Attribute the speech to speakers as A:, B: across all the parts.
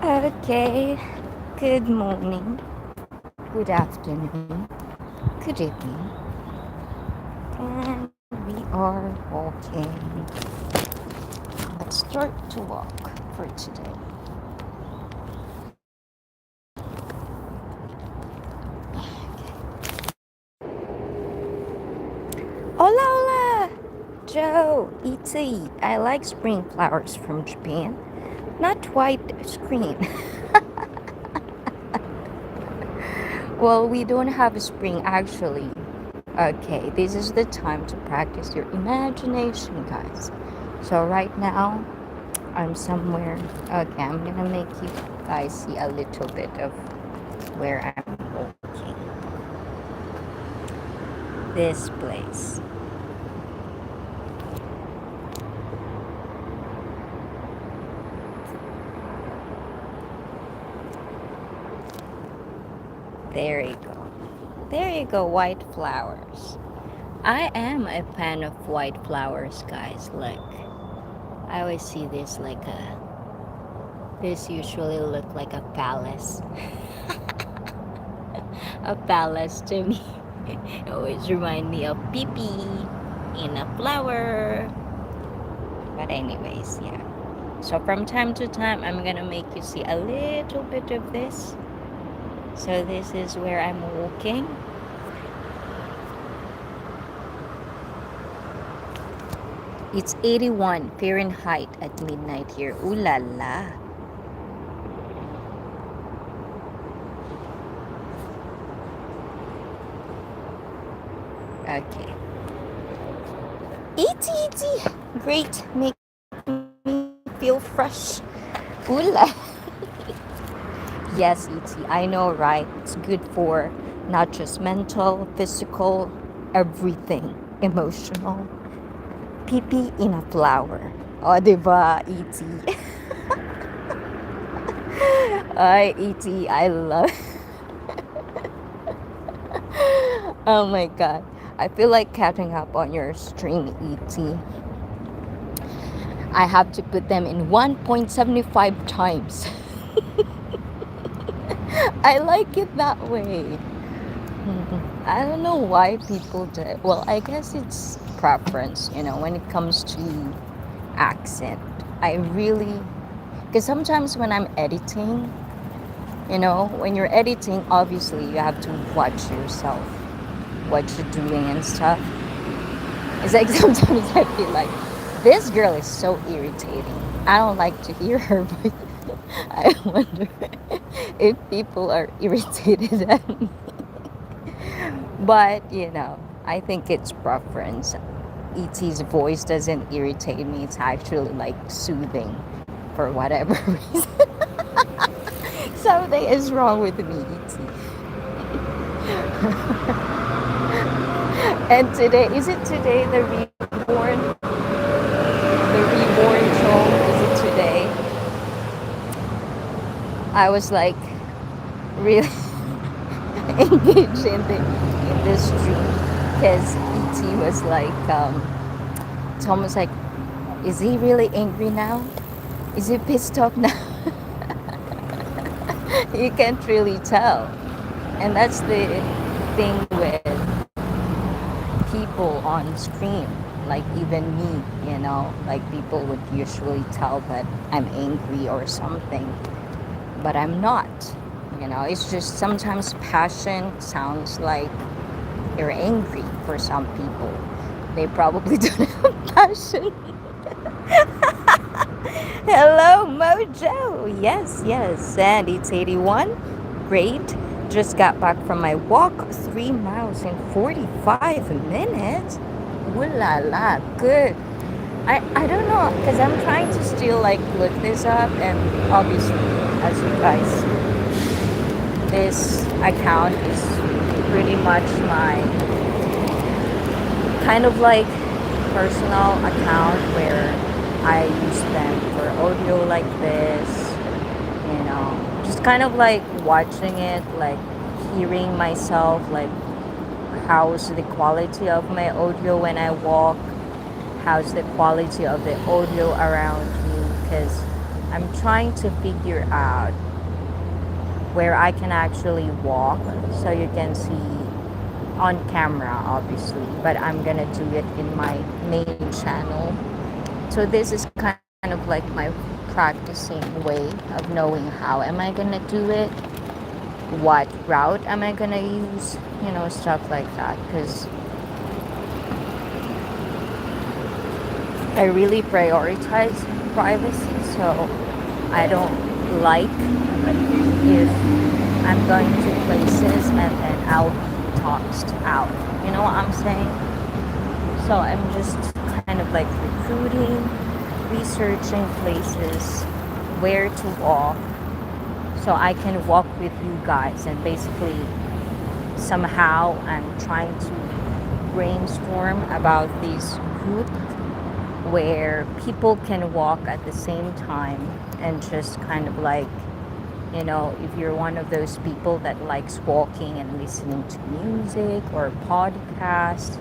A: Okay, good morning, good afternoon, good evening, and we are walking. Let's start to walk for today. Hola, hola! Joe, E.T. I like spring flowers from Japan, not white screen. Well, we don't have a spring actually. Okay, this is the time to practice your imagination, guys. So, right now, I'm somewhere. Okay, I'm gonna make you guys see a little bit of where I'm walking. This place. There you go. There you go, white flowers. I am a fan of white flowers, guys. Look, I always see this like a. This usually look like a palace. A palace to me. It always remind me of pee in a flower. But anyways, yeah. So from time to time, I'm gonna make you see a little bit of this. So this is where I'm walking. It's 81 Fahrenheit at midnight here. Ooh la la. Okay. Eaty. Great. Make me feel fresh. Ooh la. Yes, E.T. I know, right? It's good for not just mental, physical, everything. Emotional. Pee in a flower. O, diba, E.T.? Ay, E.T., I love. Oh my god. I feel like catching up on your stream, E.T. I have to put them in 1.75 times. I like it that way. I don't know why people do it. Well, I guess it's preference, when it comes to accent. I really, because sometimes when I'm editing, when you're editing, obviously you have to watch yourself, what you're doing and stuff. It's like sometimes I feel like this girl is so irritating. I don't like to hear her, but I wonder if people are irritated at me. But, I think it's preference. E.T.'s voice doesn't irritate me. It's actually like soothing for whatever reason. Something is wrong with me, E.T. And today, is it today the reborn? The reborn troll? Is it today? I was like really engaged in this stream because E.T. was like, Tom was like, is he really angry now? Is he pissed off now? You can't really tell. And that's the thing with people on screen, like even me, like people would usually tell that I'm angry or something, but I'm not. It's just sometimes passion sounds like you're angry for some people. They probably don't have passion. Hello, Mojo. Yes. And it's 81. Great. Just got back from my walk, 3 miles in 45 minutes. Ooh la la, good. I don't know, because I'm trying to still like look this up, and obviously, as you guys, this account is pretty much my kind of like personal account where I use them for audio like this, just kind of like watching it, like hearing myself, like how's the quality of my audio when I walk, how's the quality of the audio around me, because I'm trying to figure out where I can actually walk so you can see on camera, obviously, but I'm gonna do it in my main channel. So this is kind of like my practicing way of knowing how am I gonna do it, what route am I gonna use, stuff like that. Because I really prioritize privacy, so I don't like if I'm going to places and then I'll be tossed out. You know what I'm saying? So I'm just kind of like recruiting, researching places, where to walk, so I can walk with you guys. And basically, somehow, I'm trying to brainstorm about this group where people can walk at the same time and just kind of like, if you're one of those people that likes walking and listening to music or podcast,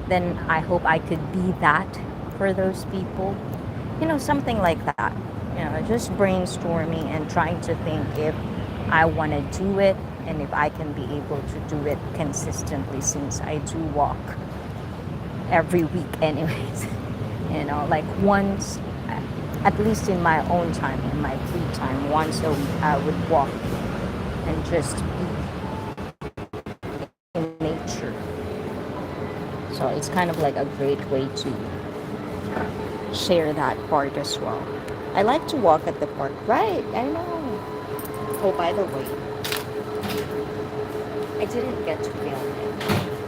A: then I hope I could be that for those people. Something like that. Just brainstorming and trying to think if I want to do it and if I can be able to do it consistently, since I do walk every week anyways. Like once, at least in my own time, in my free time, once a week I would walk and just be in nature. So it's kind of like a great way to share that part as well. I like to walk at the park. Right, I know. Oh, by the way, I didn't get to film it.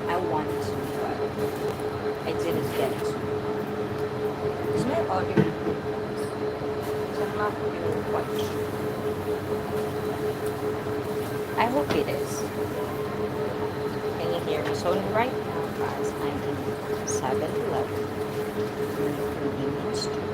A: I wanted to, but I didn't get to. Is my audio good? So I'm not really quite sure. I hope it is. Can you hear me? So right now, guys, I'm in 7-Eleven in the convenience store.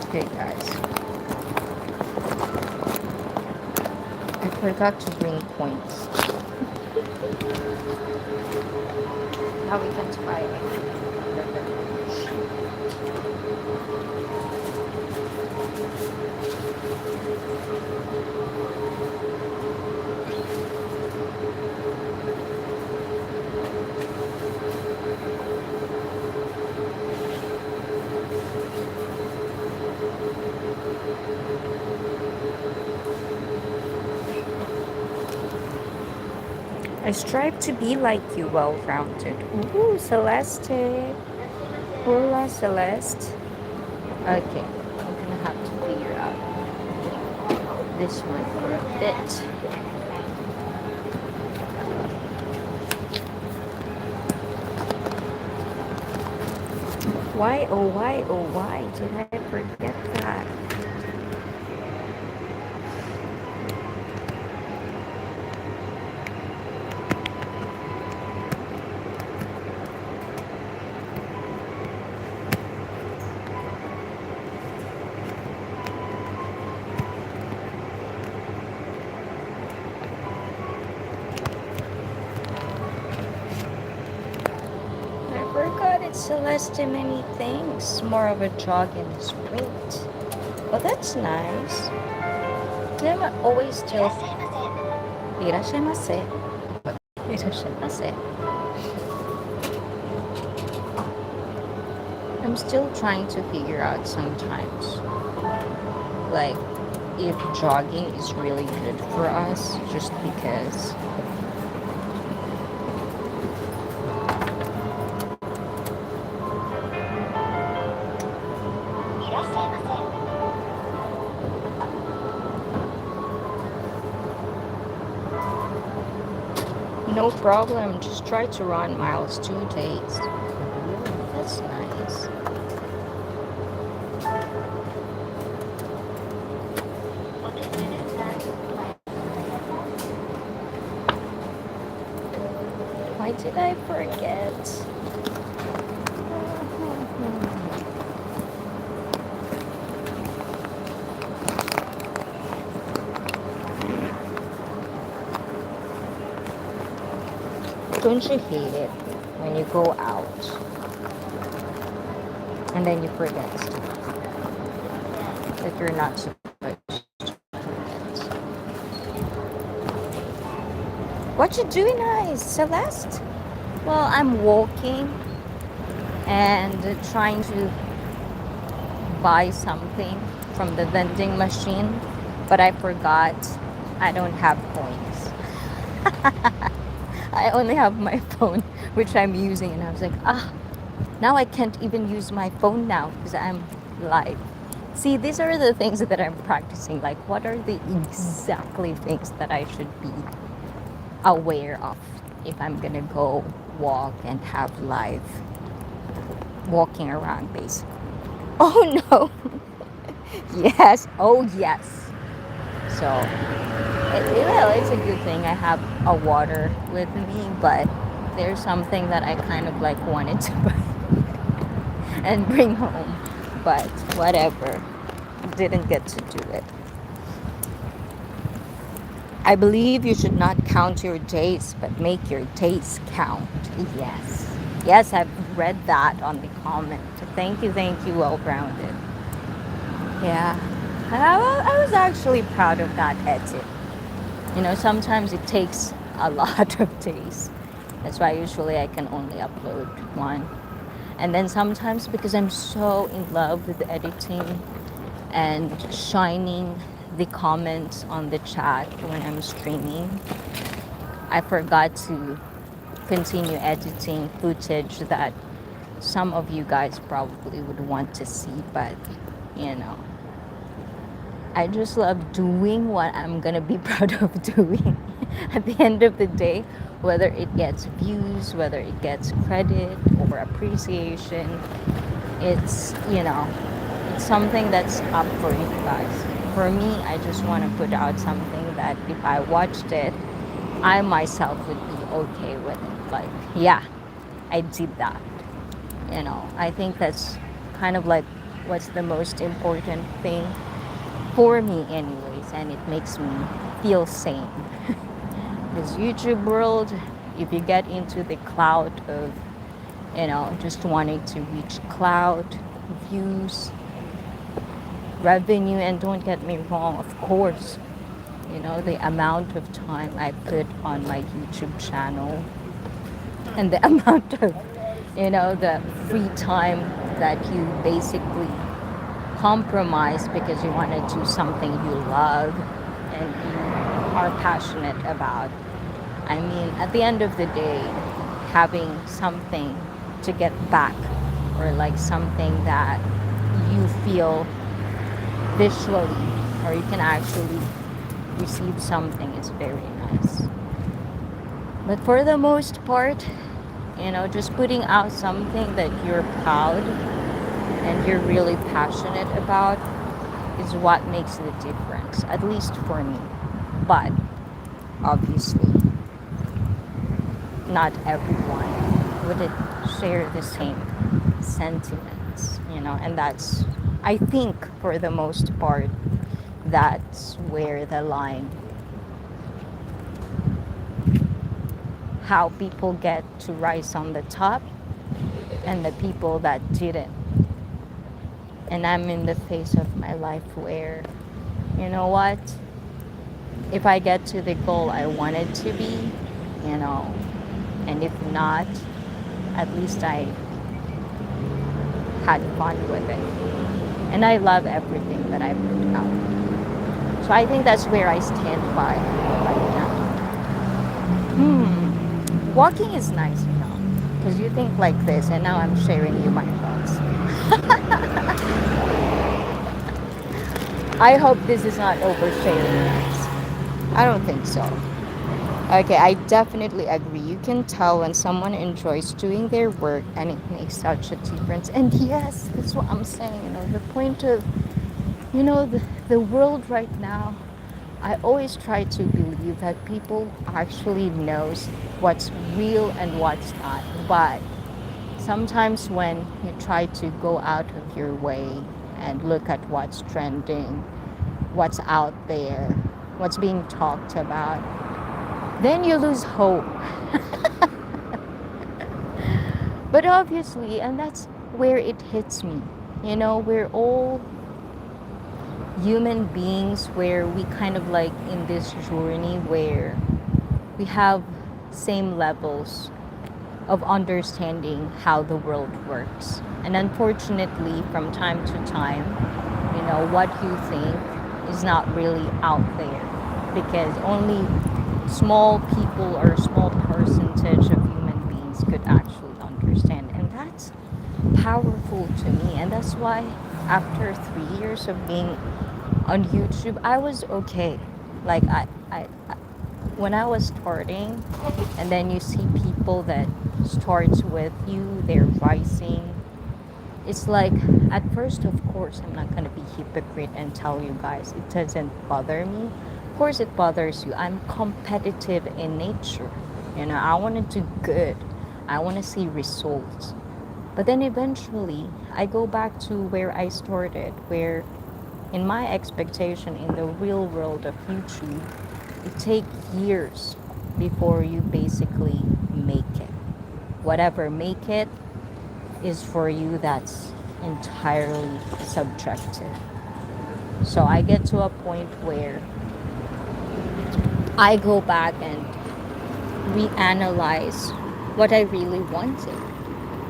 A: Okay, guys. I forgot to bring points. Now we can try it. I strive to be like you, well-rounded. Ooh, Celeste. Hola, Celeste. Okay, I'm gonna have to figure out this one for a bit. Why, oh why, oh why did I forget that? I forgot it's Celeste many things. More of a jog and sprint. Oh, that's nice. I'm always still. Irashaimase. Irashaimase. I'm still trying to figure out sometimes, like, if jogging is really good for us, just because no problem, just try to run miles 2 days. That's nice. Why did I forget? Don't you hate it when you go out and then you forget that you're not supposed to forget? What you doing, nice, Celeste? Well, I'm walking and trying to buy something from the vending machine, but I forgot I don't have coins. I only have my phone, which I'm using, and I was like, now I can't even use my phone now because I'm live. See, these are the things that I'm practicing. Like, what are the exactly things that I should be aware of if I'm gonna go walk and have live walking around, basically? Oh no! Yes, oh yes. So, well, it's a good thing I have a water with me, but there's something that I kind of like wanted to buy and bring home, but whatever, didn't get to do it. I believe you should not count your days, but make your days count. Yes. Yes, I've read that on the comment. Thank you, well grounded. Yeah. I was actually proud of that edit. You know, sometimes it takes a lot of days. That's why usually I can only upload one. And then sometimes because I'm so in love with editing and shining the comments on the chat when I'm streaming, I forgot to continue editing footage that some of you guys probably would want to see, but you know, I just love doing what I'm gonna be proud of doing. At the end of the day, whether it gets views, whether it gets credit or appreciation, it's, you know, it's something that's up for you guys. For me, I just want to put out something that if I watched it, I myself would be okay with it. Like, yeah, I did that. You know, I think that's kind of like what's the most important thing for me anyways, and it makes me feel sane. This YouTube world, if you get into the cloud of, you know, just wanting to reach cloud views, revenue, and don't get me wrong, of course, you know, the amount of time I put on my YouTube channel and the amount of, you know, the free time that you basically compromise because you want to do something you love and you are passionate about. I mean, at the end of the day, having something to get back or like something that you feel visually or you can actually receive something is very nice. But for the most part, you know, just putting out something that you're proud and you're really passionate about is what makes the difference, at least for me. But obviously, not everyone would share the same sentiments, you know, and that's, I think, for the most part, that's where the line, how people get to rise on the top and the people that didn't. And I'm in the phase of my life where, you know what, if I get to the goal I wanted to be, you know, and if not, at least I had fun with it. And I love everything that I put out. So I think that's where I stand by right now. Walking is nice, you know, because you think like this, and now I'm sharing you my thoughts. I hope this is not oversharing, guys. I don't think so. Okay, I definitely agree. You can tell when someone enjoys doing their work and it makes such a difference. And yes, that's what I'm saying. You know, the point of, you know, the world right now I always try to believe that people actually knows what's real and what's not. But sometimes when you try to go out of your way and look at what's trending, what's out there, what's being talked about, then you lose hope. But obviously, and that's where it hits me. We're all human beings where we kind of like in this journey where we have same levels of understanding how the world works. And unfortunately, from time to time, what you think is not really out there because only small people or a small percentage of human beings could actually understand. And that's powerful to me. And that's why after 3 years of being on YouTube, I was okay. Like when I was starting, and then you see people that starts with you, they're rising. It's like at first, of course, I'm not gonna be hypocrite and tell you guys it doesn't bother me. Of course, it bothers you. I'm competitive in nature. I want to do good. I want to see results. But then eventually, I go back to where I started, where in my expectation in the real world of YouTube, it takes years before you basically make it. Whatever make it is for you, that's entirely subjective. So I get to a point where I go back and reanalyze what I really wanted.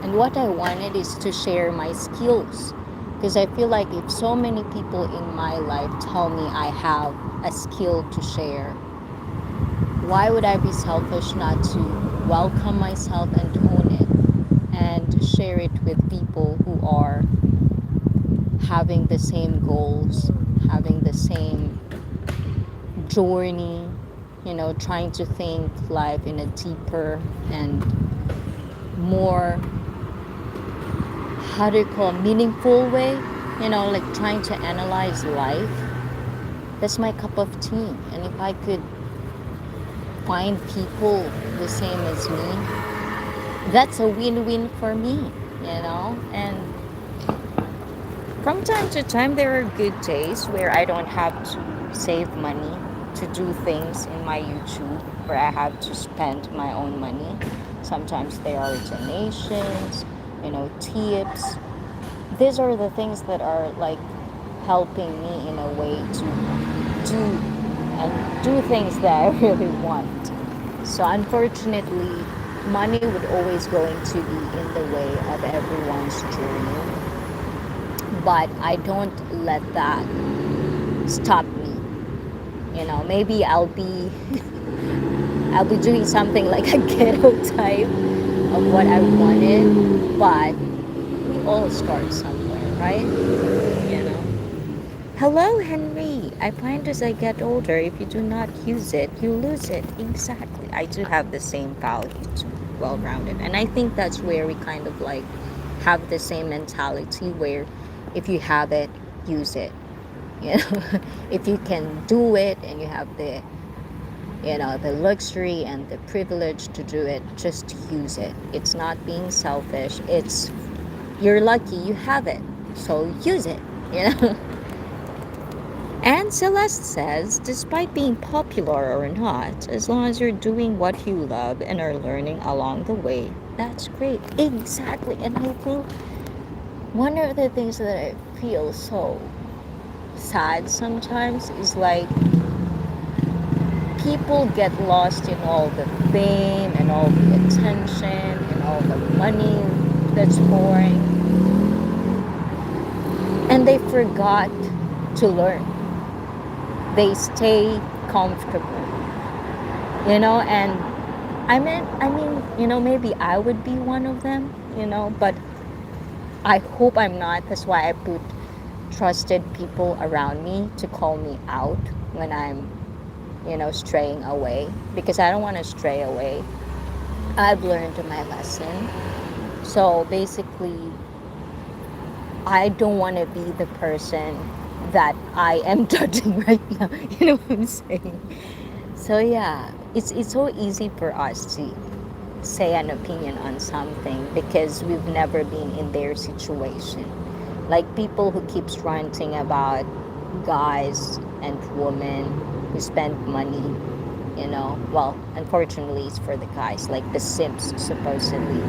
A: And what I wanted is to share my skills. Because I feel like if so many people in my life tell me I have a skill to share, why would I be selfish not to welcome myself and own it and share it with people who are having the same goals, having the same journey, trying to think life in a deeper and more, how do you call it, meaningful way, like trying to analyze life. That's my cup of tea. And if I could find people the same as me, that's a win-win for me. And from time to time, there are good days where I don't have to save money to do things in my YouTube, where I have to spend my own money. Sometimes there are donations, tips. These are the things that are like helping me in a way to do and do things that I really want. So unfortunately, money would always going to be in the way of everyone's journey. But I don't let that stop me. Maybe I'll be doing something like a ghetto type of what I wanted, but we all start somewhere, right? You know. Hello, Henry. I find as I get older, if you do not use it, you lose it. Exactly. I do have the same values, well rounded. And I think that's where we kind of like have the same mentality where if you have it, use it. You know, if you can do it and you have the luxury and the privilege to do it, just use it. It's not being selfish. It's you're lucky you have it, so use it. You know. And Celeste says, despite being popular or not, as long as you're doing what you love and are learning along the way, that's great. Exactly. And I think one of the things that I feel so sad sometimes is like people get lost in all the fame and all the attention and all the money that's pouring, and they forgot to learn. They stay comfortable, and maybe I would be one of them, but I hope I'm not. That's why I put trusted people around me to call me out when I'm straying away, because I don't want to stray away. I've learned my lesson. So basically, I don't want to be the person that I am judging right now. You know what I'm saying? So yeah, it's so easy for us to say an opinion on something because we've never been in their situation. Like people who keeps ranting about guys and women who spend money, well, unfortunately it's for the guys, like the simps supposedly.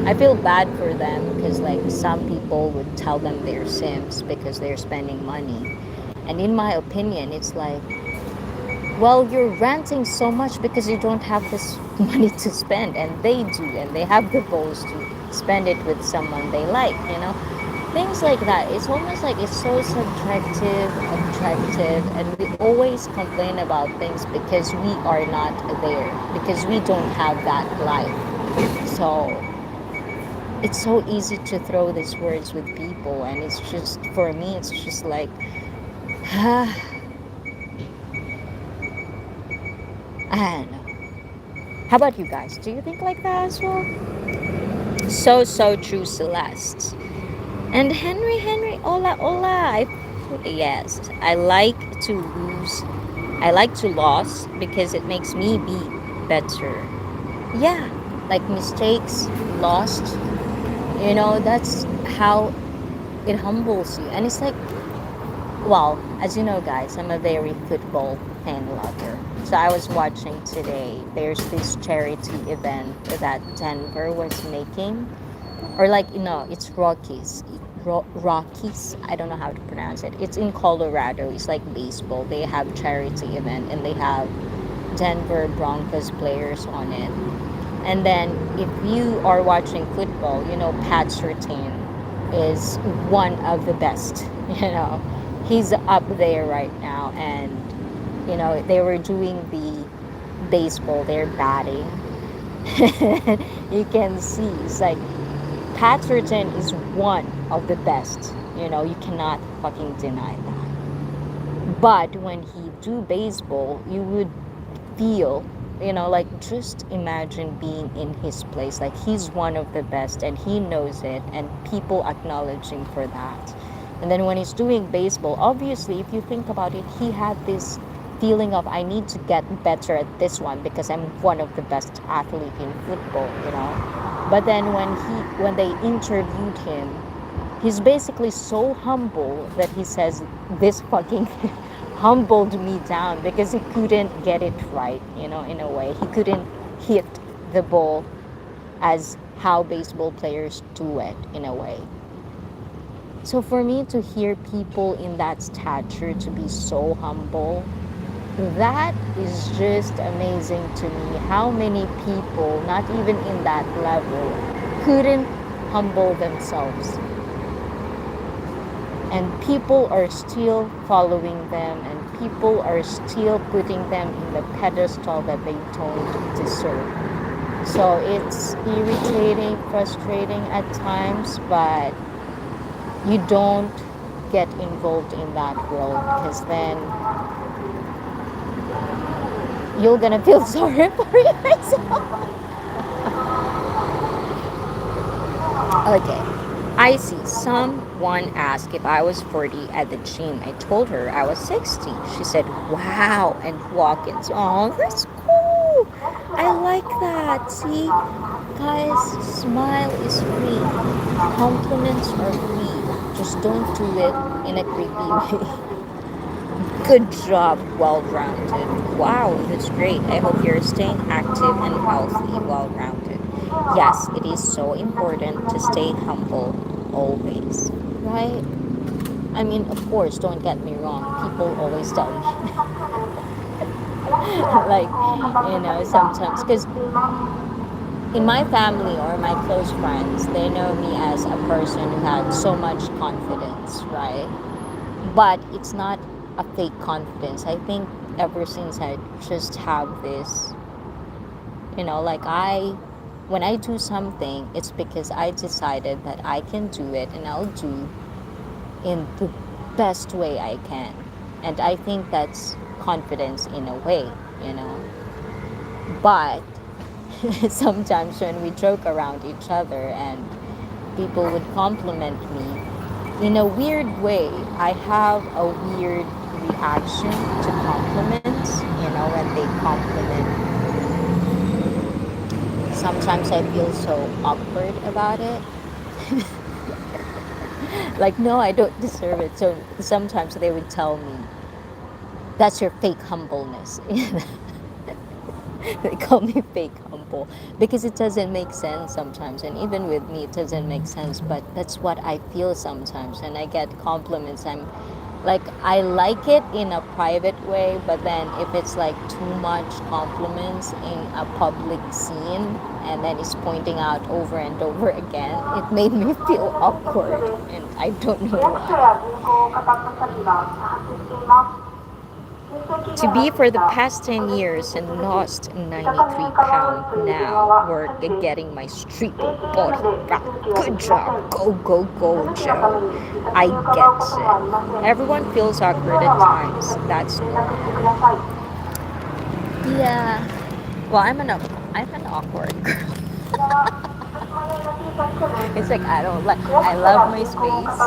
A: I feel bad for them because like some people would tell them they're simps because they're spending money. And in my opinion, it's like, well, you're ranting so much because you don't have this money to spend, and they do, and they have the balls to spend it with someone they like. Things like that. It's almost like it's so subjective, objective, and we always complain about things because we are not there, because we don't have that life. So it's so easy to throw these words with people, and it's just, for me, it's just like, I don't know. How about you guys? Do you think like that as well? So true, Celeste. And Henry, hola, hola. Yes, I like to lose. I like to lose because it makes me be better. Yeah, like mistakes, lost. That's how it humbles you. And it's like, well, as you know, guys, I'm a very football fan lover. So I was watching today, there's this charity event that Denver was making, or like, it's Rockies. Rockies, I don't know how to pronounce it. It's in Colorado. It's like baseball. They have charity event and they have Denver Broncos players on it. And then if you are watching football, Pat Surtain is one of the best. You know, he's up there right now, and they were doing the baseball. They're batting. You can see it's like Patterson is one of the best. You cannot fucking deny that. But when he do baseball, you would feel, like just imagine being in his place. Like he's one of the best and he knows it, and people acknowledge him for that. And then when he's doing baseball, obviously, if you think about it, he had this feeling of, I need to get better at this one because I'm one of the best athlete in football. But then when they interviewed him, he's basically so humble that he says this fucking humbled me down because he couldn't get it right, in a way. He couldn't hit the ball as how baseball players do it, in a way. So for me to hear people in that stature to be so humble, that is just amazing to me. How many people, not even in that level, couldn't humble themselves, and people are still following them, and people are still putting them in the pedestal that they don't deserve. So it's irritating, frustrating at times, but you don't get involved in that world because then you're gonna feel sorry for yourself. Okay. I see. Someone asked if I was 40 at the gym. I told her I was 60. She said, wow, and walk in. Oh, that's cool. I like that. See, guys, smile is free. Compliments are free. Just don't do it in a creepy way. Good job, well rounded. Wow, that's great. I hope you're staying active and healthy, well rounded. Yes, it is so important to stay humble always, right? I mean, of course, don't get me wrong. People always tell me, like, sometimes, because in my family or my close friends, they know me as a person who had so much confidence, right? But it's not a fake confidence. I think ever since I just have this, like when I do something, it's because I decided that I can do it and I'll do in the best way I can. And I think that's confidence in a way, you know. But sometimes when we joke around each other and people would compliment me, In a weird way, I have a weird reaction to compliments. When they compliment, sometimes I feel so awkward about it. Like, no, I don't deserve it. So sometimes they would tell me, that's your fake humbleness. They call me fake humble because it doesn't make sense sometimes, and even with me it doesn't make sense, but that's what I feel sometimes. And I get compliments, I'm like, I like it in a private way, but then if it's like too much compliments in a public scene and then it's pointing out over and over again, it made me feel awkward, and I don't know why. To be for the past 10 years and lost 93 pounds now, work at getting my street body back. Good job. Go, go, go, Joe. I get it. Everyone feels awkward at times. That's normal. Yeah. Well, I'm an awkward girl. It's like I love my space,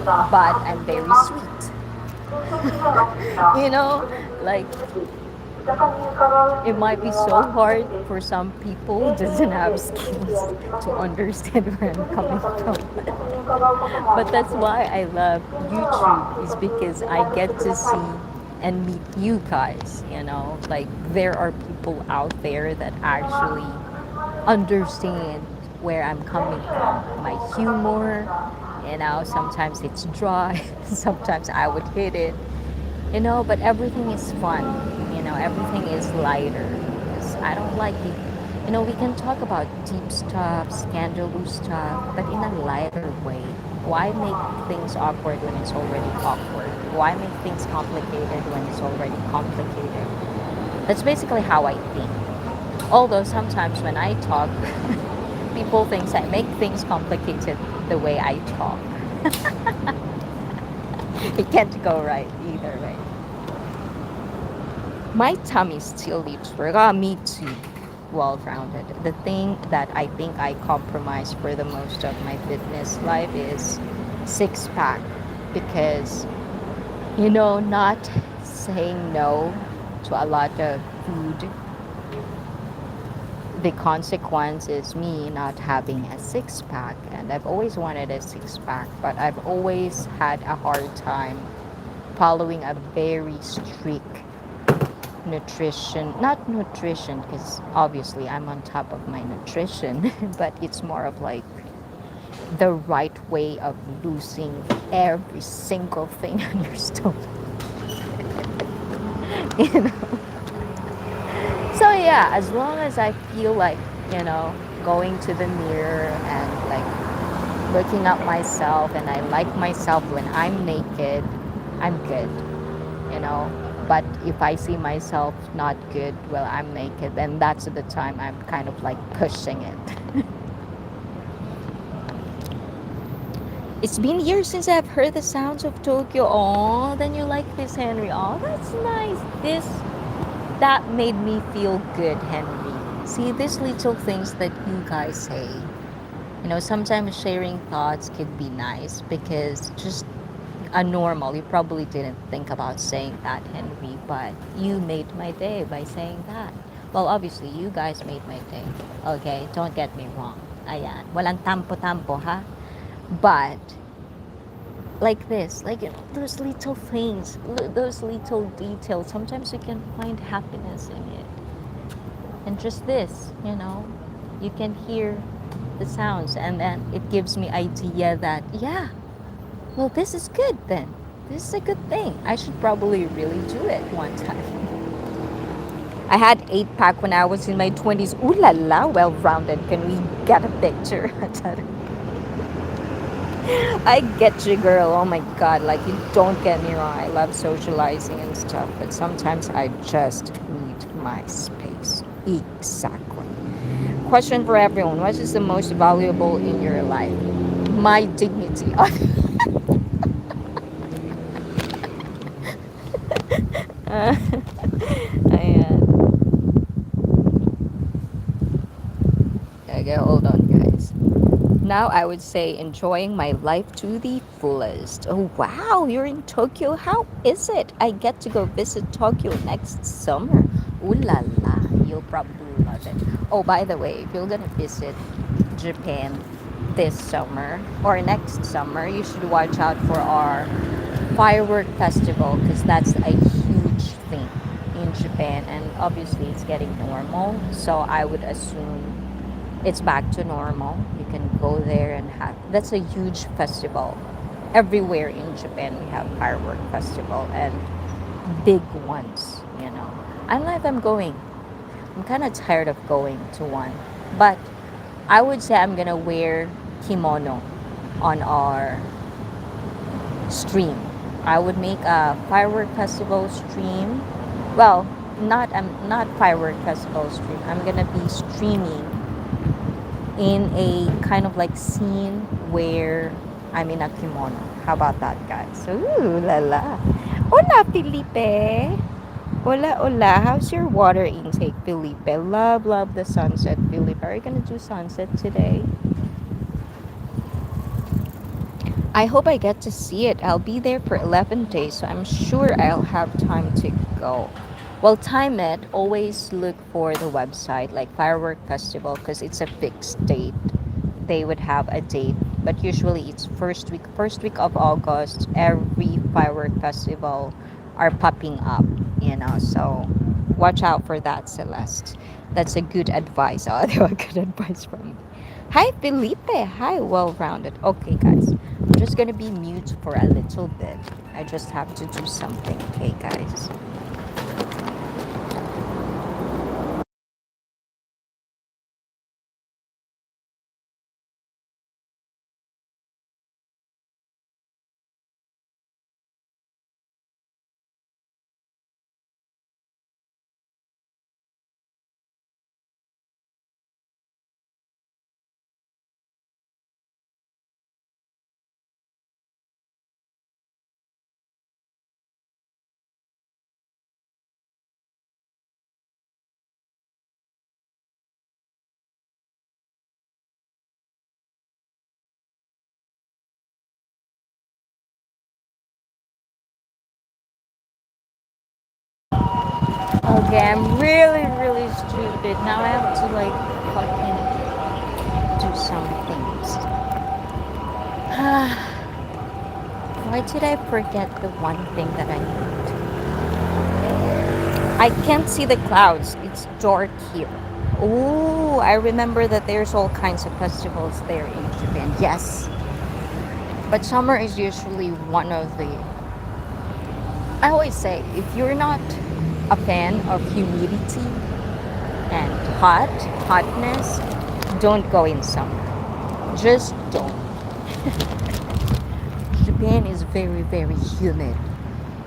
A: but I'm very sweet. you know, like it might be so hard for some people who doesn't have skills to understand where I'm coming from. But that's why I love YouTube, is because I get to see and meet you guys, like there are people out there that actually understand where I'm coming from. My humor, sometimes it's dry, sometimes I would hit it, but everything is fun, everything is lighter. Because I don't like it. We can talk about deep stuff, scandalous stuff, but in a lighter way. Why make things awkward when it's already awkward? Why make things complicated when it's already complicated? That's basically how I think. Although sometimes when I talk, people think I make things complicated the way I talk. It can't go right either way. My tummy still leaves work. Me too. Well rounded. The thing that I think I compromise for the most of my fitness life is six pack, because not saying no to a lot of food, the consequence is me not having a six pack. And I've always wanted a six pack, but I've always had a hard time following a very strict nutrition, not nutrition, because obviously I'm on top of my nutrition, but it's more of like the right way of losing every single thing on your stomach. you know so yeah, as long as I feel like, going to the mirror and like looking at myself, and I like myself when I'm naked, I'm good. But if I see myself not good while I'm naked, then that's the time I'm kind of like pushing it. It's been years since I've heard the sounds of Tokyo. Oh, then you like this, Henry. Oh, that's nice. That made me feel good, Henry. See, these little things that you guys say. Sometimes sharing thoughts could be nice, because just a normal, you probably didn't think about saying that, Henry, but you made my day by saying that. Well, obviously, you guys made my day. Okay, don't get me wrong. Ayan, walang tampo-tampo, ha? But like this, like, those little things, those little details, sometimes you can find happiness in it. And just this, you can hear the sounds, and then it gives me idea that, yeah, well, this is good then. This is a good thing. I should probably really do it one time. I had 8 pack when I was in my 20s. Ooh la la, well rounded. Can we get a picture? I get you, girl. Oh my god, like, you don't get me wrong. I love socializing and stuff, but sometimes I just need my space. Exactly. Question for everyone: what is the most valuable in your life? My dignity. Ayan. Okay, hold on, guys. Now I would say enjoying my life to the fullest. Oh wow, you're in Tokyo. How is it? I get to go visit Tokyo next summer. Ooh la la, you'll probably love it. Oh, by the way, if you're gonna visit Japan this summer or next summer, you should watch out for our firework festival because that's a huge thing in Japan, and obviously it's getting normal. So I would assume it's back to normal. You can go there and have that's a huge festival. Everywhere in Japan we have firework festival and big ones, you know. I don't know if I'm going. I'm kind of tired of going to one. But I would say I'm going to wear kimono on our stream. I would make a firework festival stream. Well, not firework festival stream. I'm going to be streaming in a kind of like scene where I'm in a kimono. How about that, guys? Ooh la la. Hola, Felipe. Hola, hola. How's your water intake, Felipe? Love, love the sunset, Felipe. Are you gonna do sunset today? I hope I get to see it. I'll be there for 11 days, so I'm sure I'll have time to go. Well, time it. Always look for the website like Firework Festival because it's a fixed date. They would have a date, but usually it's first week of August. Every firework festival are popping up, you know. So watch out for that, Celeste. That's a good advice. Oh, they were good advice from me. Hi, Felipe. Hi, well rounded. Okay, guys. I'm just gonna be mute for a little bit. I just have to do something. Okay, guys. Okay, I'm really, really stupid. Now I have to like fucking do some things. Why did I forget the one thing that I need? I can't see the clouds. It's dark here. Oh, I remember that there's all kinds of festivals there in Japan. Yes. But summer is usually one of the. I always say, if you're not a fan of humidity and hotness, don't go in summer. Just don't. Japan is very, very humid.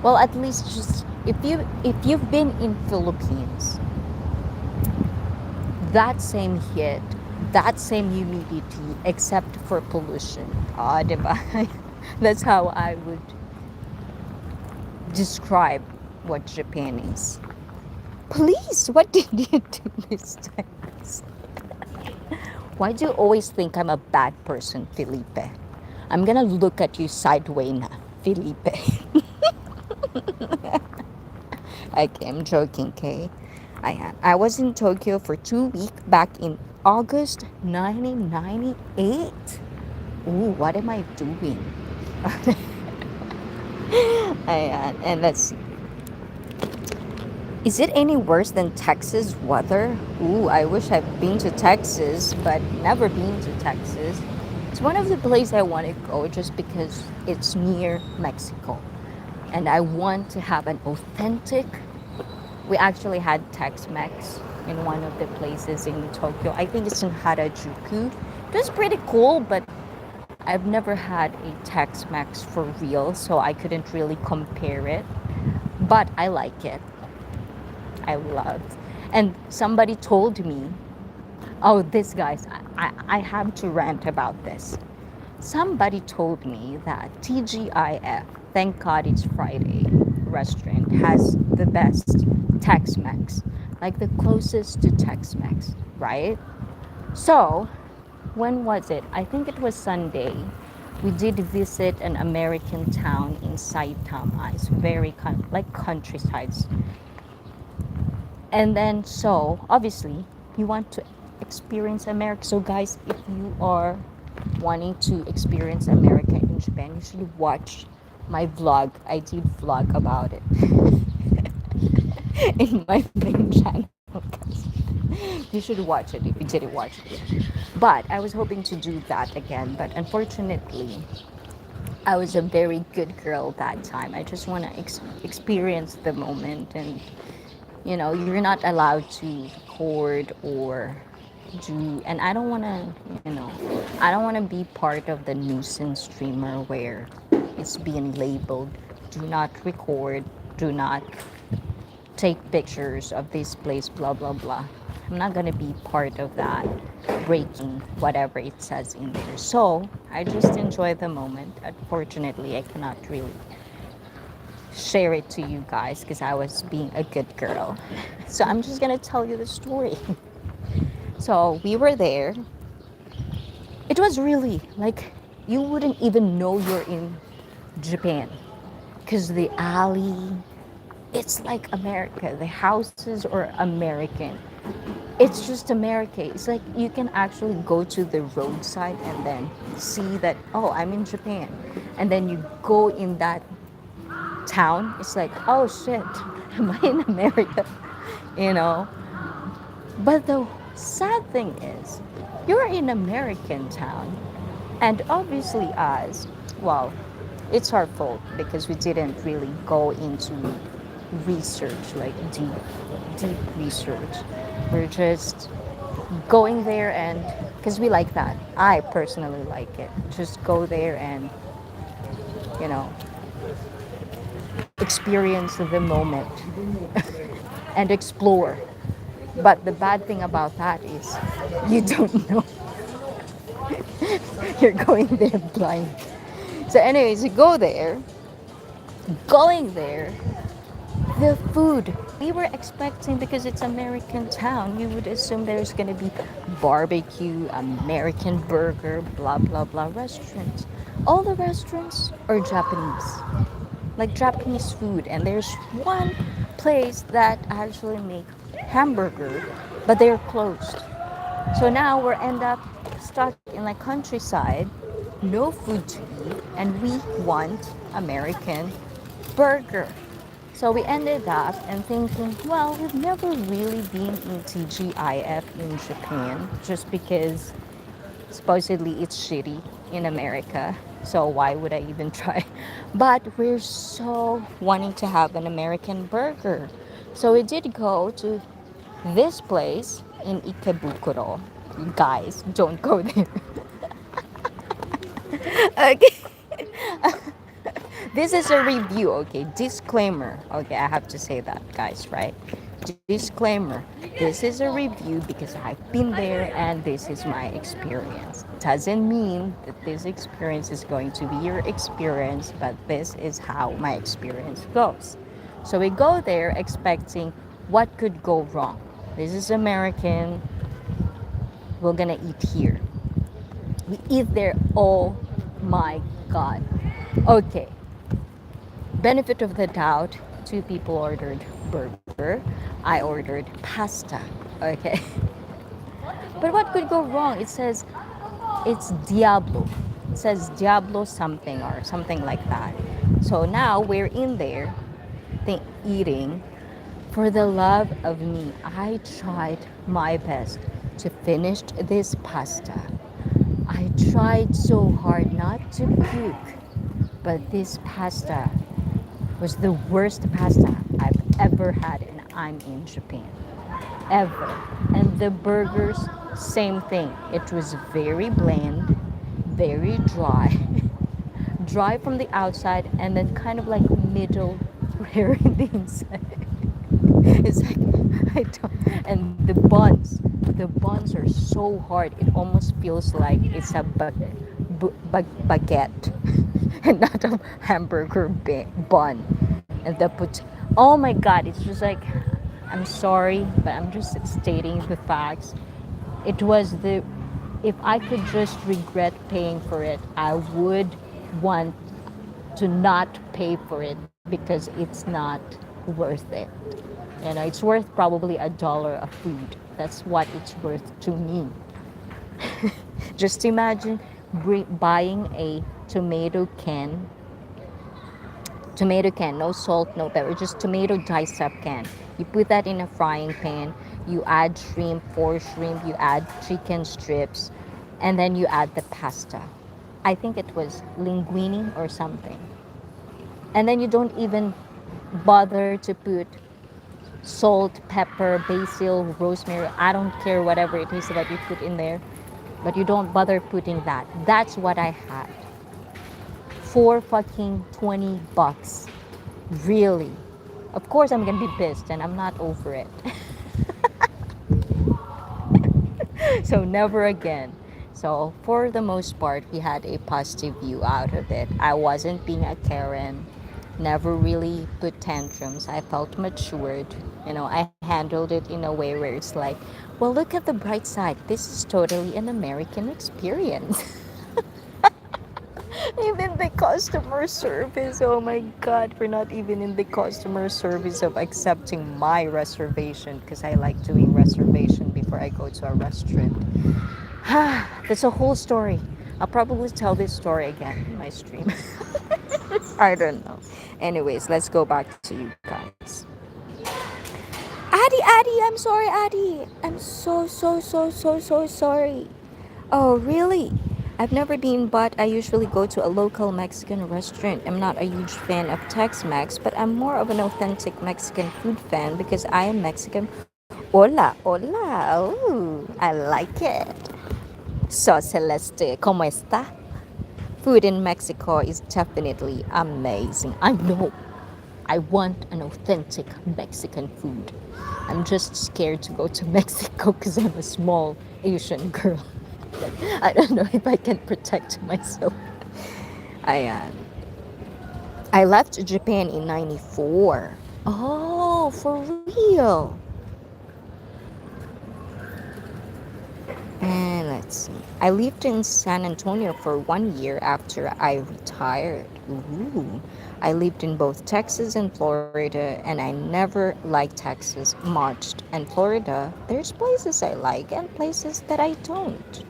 A: Well, at least just if you've been in Philippines, that same heat, that same humidity, except for pollution. Ah, diba? That's how I would describe what Japan is. Please, what did you do this time? Why do you always think I'm a bad person, Felipe? I'm gonna look at you sideways now, Felipe. Okay, I'm joking, okay? I was in Tokyo for 2 weeks back in August 1998. Ooh, what am I doing? And let's see. Is it any worse than Texas weather? Ooh, I wish I've been to Texas, but never been to Texas. It's one of the places I want to go just because it's near Mexico. And I want to have an authentic. We actually had Tex-Mex in one of the places in Tokyo. I think it's in Harajuku. It was pretty cool, but I've never had a Tex-Mex for real, so I couldn't really compare it. But I like it. I loved. And somebody told me, oh, this guys, I have to rant about this. Somebody told me that TGIF, thank God it's Friday, restaurant has the best Tex-Mex, like the closest to Tex-Mex, right? So when was it? I think it was Sunday. We did visit an American town in Saitama. It's very like countrysides. And then, so obviously, you want to experience America. So, guys, if you are wanting to experience America in Japan, you should watch my vlog. I did vlog about it in my main channel, guys. You should watch it if you didn't watch it yet. But I was hoping to do that again, but unfortunately, I was a very good girl that time. I just want to experience the moment, and you're not allowed to record or do, and I don't want to, I don't want to be part of the nuisance streamer where it's being labeled do not record, do not take pictures of this place, blah blah blah. I'm not going to be part of that, breaking whatever it says in there. So I just enjoy the moment. Unfortunately, I cannot really share it to you guys because I was being a good girl. So I'm just gonna tell you the story. So we were there. It was really like you wouldn't even know you're in Japan because the alley, it's like America. The houses are American. It's just America. It's like you can actually go to the roadside and then see that, oh, I'm in Japan. And then you go in that town, it's like, oh shit, am I in America? You know? But the sad thing is, you're in American town, and obviously us, well, it's our fault because we didn't really go into research, like deep research. We're just going there and because we like that. I personally like it. Just go there and you know experience the moment and explore. But the bad thing about that is you don't know. You're going there blind. So, anyways, you go there. Going there, the food we were expecting because it's American town. You would assume there's gonna be barbecue, American burger, blah blah blah restaurants. All the restaurants are Japanese, like Japanese food, and there's one place that actually make hamburger, but they're closed. So now we're end up stuck in like countryside, no food to eat, and we want American burger. So we ended up and thinking, well, we've never really been in TGIF in Japan just because supposedly it's shitty in America. So why would I even try? But we're so wanting to have an American burger. So we did go to this place in Ikebukuro. Guys, don't go there. Okay. This is a review, okay? Disclaimer. Okay, I have to say that, guys, right? Disclaimer. This is a review because I've been there and this is my experience. Doesn't mean that this experience is going to be your experience, but this is how my experience goes. So we go there expecting what could go wrong. This is American. We're gonna eat here. We eat there. Oh my God. Okay. Benefit of the doubt, two people ordered burger. I ordered pasta. Okay. But what could go wrong? It says it's Diablo. It says Diablo something or something like that. So now we're in there eating. For the love of me, I tried my best to finish this pasta. I tried so hard not to puke, but this pasta was the worst pasta I've ever had, and I'm in Japan. Ever. And the burgers, same thing. It was very bland, very dry. Dry from the outside and then kind of like middle rare in the inside. It's like I don't, and the buns are so hard. It almost feels like it's a baguette and not a hamburger bun. And the oh my God, it's just like, I'm sorry, but I'm just stating the facts. It was the if I could just regret paying for it, I would want to not pay for it because it's not worth it. It's worth probably $1 of food. That's what it's worth to me. Just imagine buying a tomato can, no salt, no pepper, just tomato diced up can. You put that in a frying pan, you add shrimp, four shrimp, you add chicken strips, and then you add the pasta. I think it was linguine or something. And then you don't even bother to put salt, pepper, basil, rosemary. I don't care whatever it is that you put in there, but you don't bother putting that. That's what I had for fucking $20. Really? Of course, I'm gonna be pissed and I'm not over it. So, never again. So, for the most part, we had a positive view out of it. I wasn't being a Karen, never really put tantrums. I felt matured. I handled it in a way where it's like, well, look at the bright side. This is totally an American experience. Even the customer service, oh my god, we're not even in the customer service of accepting my reservation because I like doing reservation before I go to a restaurant. That's a whole story. I'll probably tell this story again in my stream. I don't know. Anyways, let's go back to you guys. Addie, I'm sorry, Addie. I'm so sorry. Oh, really? I've never been, but I usually go to a local Mexican restaurant. I'm not a huge fan of Tex Mex, but I'm more of an authentic Mexican food fan because I am Mexican. Hola, hola. Ooh, I like it. So, Celeste, ¿cómo está? Food in Mexico is definitely amazing. I know. I want an authentic Mexican food. I'm just scared to go to Mexico because I'm a small Asian girl. I don't know if I can protect myself. I uh, I left Japan in '94. Oh, for real? And let's see. I lived in San Antonio for 1 year after I retired. Ooh. I lived in both Texas and Florida, and I never liked Texas much. And Florida, there's places I like and places that I don't.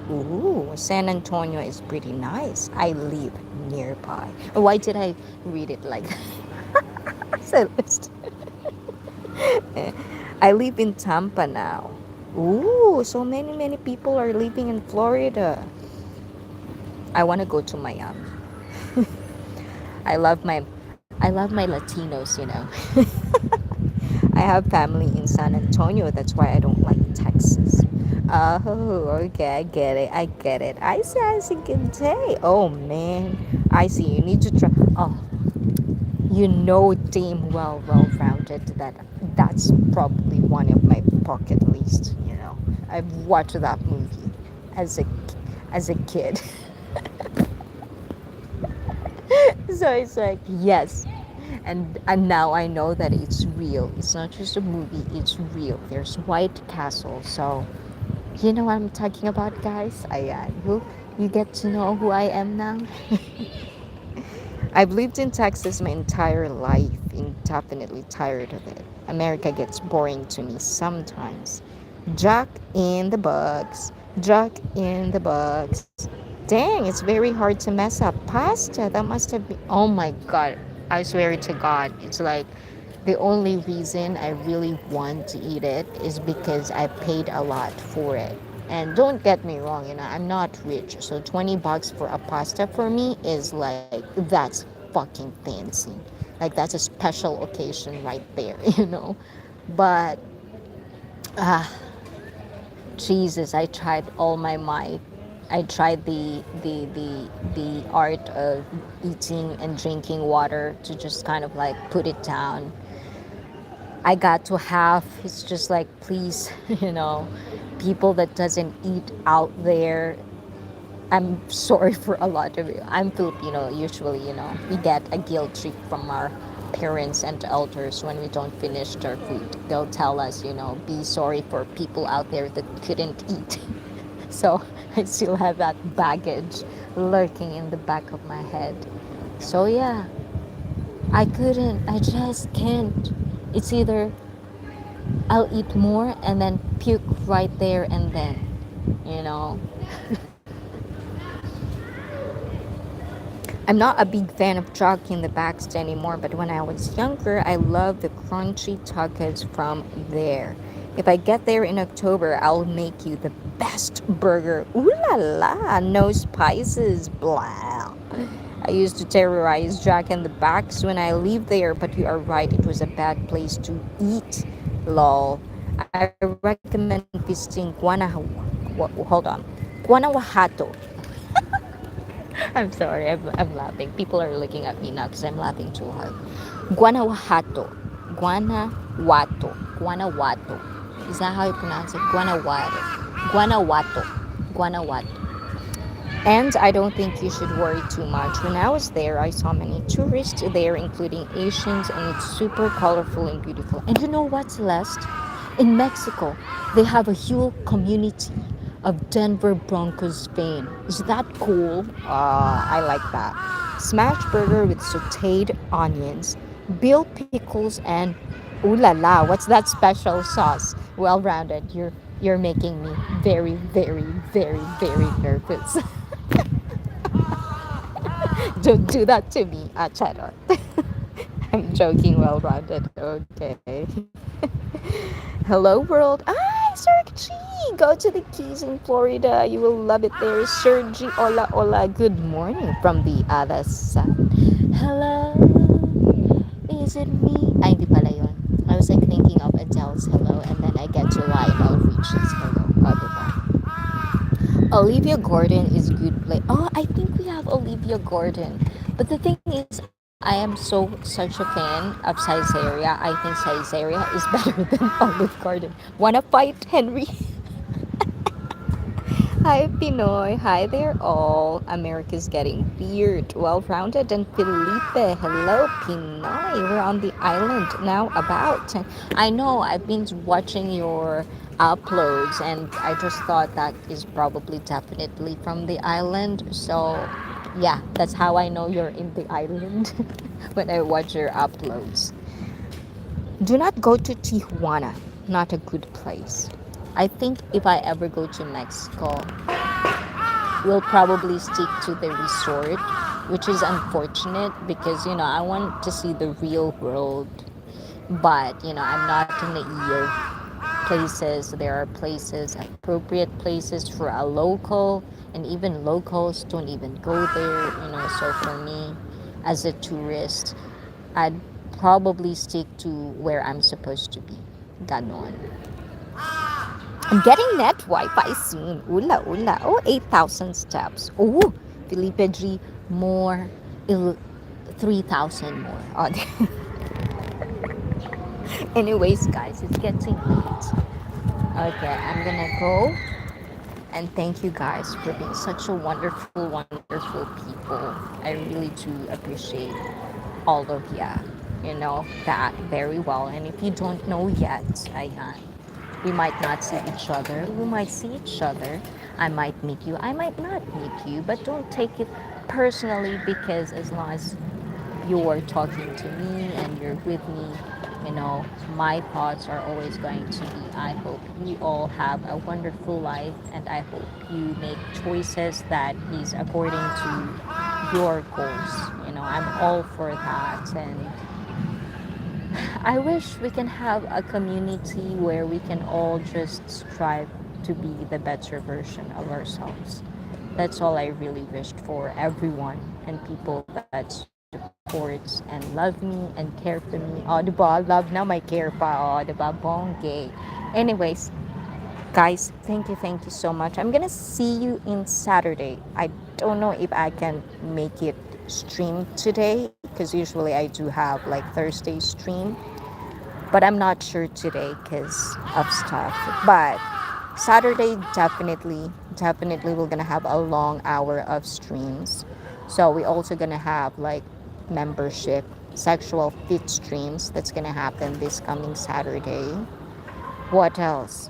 A: Ooh, San Antonio is pretty nice. I live nearby. Why did I read it like that? So I live in Tampa now. Ooh, so many people are living in Florida. I want to go to Miami. I love my I love my Latinos. I have family in San Antonio. That's why I don't like Texas. Oh, okay, I get it. I get it. I see, good day. Oh man, I see. You need to try. Oh, damn well rounded that that's probably one of my bucket list. I've watched that movie as a kid. So it's like, yes. And now I know that it's real. It's not just a movie, it's real. There's White Castle. So you know what I'm talking about, guys? You get to know who I am now. I've lived in Texas my entire life and definitely tired of it. America gets boring to me sometimes. Jack in the Box. Jack in the Box. Dang, it's very hard to mess up. Pasta, that must have been. Oh my god. I swear to God. It's like the only reason I really want to eat it is because I paid a lot for it. And don't get me wrong, I'm not rich. So $20 for a pasta for me is like, that's fucking fancy. Like, that's a special occasion right there. But, ah, Jesus, I tried all my might. I tried the art of eating and drinking water to just kind of like put it down. I got to half. It's just like, please, people that doesn't eat out there. I'm sorry for a lot of you. I'm Filipino. Usually, we get a guilt trip from our parents and elders when we don't finish our food. They'll tell us, be sorry for people out there that couldn't eat. So I still have that baggage lurking in the back of my head. So yeah, I just can't. It's either I'll eat more and then puke right there and then, you know. I'm not a big fan of Jockey in the Baxter anymore, but when I was younger, I loved the crunchy tacos from there. If I get there in October, I'll make you the best burger. Ooh la la, no spices, blah. I used to terrorize Jack in the Box when I live there, but you are right, it was a bad place to eat. Lol. I recommend visiting Guanajuato. I'm sorry, I'm laughing. People are looking at me now because I'm laughing too hard. Guanajuato. Guanajuato. Guanajuato. Is that how you pronounce it? Guanajuato. Guanajuato. Guanajuato. And I don't think you should worry too much. When I was there, I saw many tourists there, including Asians, and it's super colorful and beautiful. And you know what, Celeste? In Mexico, they have a huge community of Denver Broncos fan. Is that cool? I like that. Smash burger with sauteed onions, bill pickles, and ooh la la, what's that special sauce? Well rounded. You're making me very, very, very, very nervous. Don't do that to me, Acharo. I'm joking, well rounded. Okay. Hello, world. Ah, Sergi! Go to the Keys in Florida. You will love it there. Sergi, hola, hola. Good morning from the other side. Hello, is it me? Ay, hindi pala yun. I was like thinking of Adele's hello, and then I get to Lionel Richie's hello. Oh, diba? Olivia Gordon is good play. Oh, I think we have Olivia Gordon. But the thing is, I am such a fan of Caesarea. I think Caesarea is better than Olive Garden. Wanna fight, Henry? Hi, Pinoy. Hi there, all. America's getting weird, well-rounded, and Felipe. Hello, Pinoy. We're on the island now. About. I know. I've been watching your uploads, and I just thought that is probably definitely from the island. So, yeah, that's how I know you're in the island when I watch your uploads. Do not go to Tijuana. Not a good place. I think if I ever go to Mexico, we'll probably stick to the resort, which is unfortunate because, I want to see the real world. But, I'm not in the ear places. There are places, appropriate places for a local, and even locals don't even go there. So for me, as a tourist, I'd probably stick to where I'm supposed to be. Ganon. I'm getting net Wi-Fi soon. Ula ula. Oh, 8,000 steps. Oh, Felipe G, more. 3,000 more. Oh, anyways, guys, it's getting late. Okay, I'm gonna go. And thank you guys for being such a wonderful, wonderful people. I really do appreciate all of ya. That very well. And if you don't know yet, we might not see each other. We might see each other. I might meet you. I might not meet you. But don't take it personally because as long as you're talking to me and you're with me, my thoughts are always going to be I hope you all have a wonderful life and I hope you make choices that is according to your goals. I'm all for that. And I wish we can have a community where we can all just strive to be the better version of ourselves. That's all I really wished for everyone and people that supports and love me and care for me. Oh, diba? Love na may care pa. Oh, diba? Bongge. Anyways, guys, thank you so much. I'm gonna see you in Saturday. I don't know if I can make it stream today because usually I do have like Thursday stream, but I'm not sure today because of stuff. But Saturday definitely we're gonna have a long hour of streams. So we also gonna have like membership sexual fit streams that's gonna happen this coming Saturday. What else?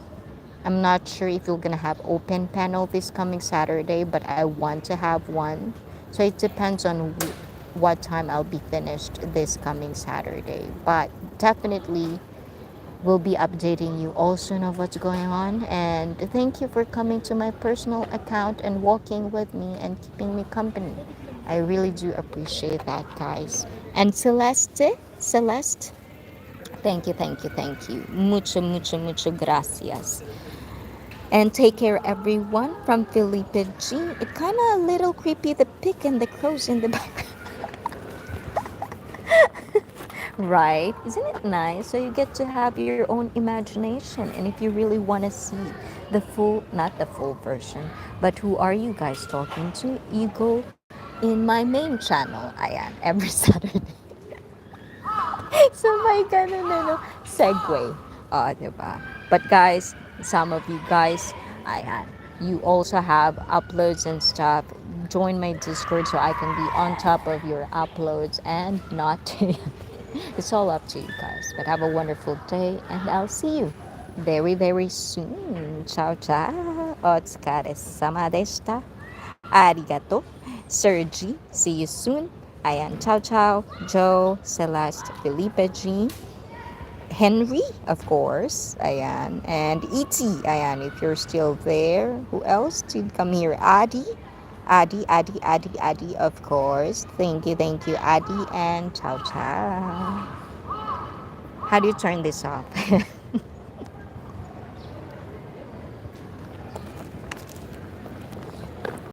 A: I'm not sure if you're gonna have open panel this coming Saturday, but I want to have one. So it depends on what time I'll be finished this coming Saturday. But definitely will be updating you all soon of what's going on. And thank you for coming to my personal account and walking with me and keeping me company. I really do appreciate that, guys. And Celeste, thank you, thank you, thank you. Mucho, mucho, mucho gracias. And take care, everyone. From Felipe G. It kind of a little creepy, the pig and the crows in the background. Right? Isn't it nice? So you get to have your own imagination. And if you really want to see the full, not the full version, but who are you guys talking to, you go in my main channel, ayan, every Saturday. So may ganun na, no? Segue. Diba? But guys, some of you guys, ayan, you also have uploads and stuff. Join my Discord so I can be on top of your uploads and not. It's all up to you guys. But have a wonderful day, and I'll see you very, very soon. Ciao, ciao. Otsukare-sama deshita. Arigato. Sergi, see you soon. Ayan, ciao, ciao. Joe, Celeste, Felipe G. Henry, of course. Ayan. And E.T. Ayan, if you're still there. Who else did come here? Adi. Adi, of course. Thank you, Adi. And ciao, ciao. How do you turn this off?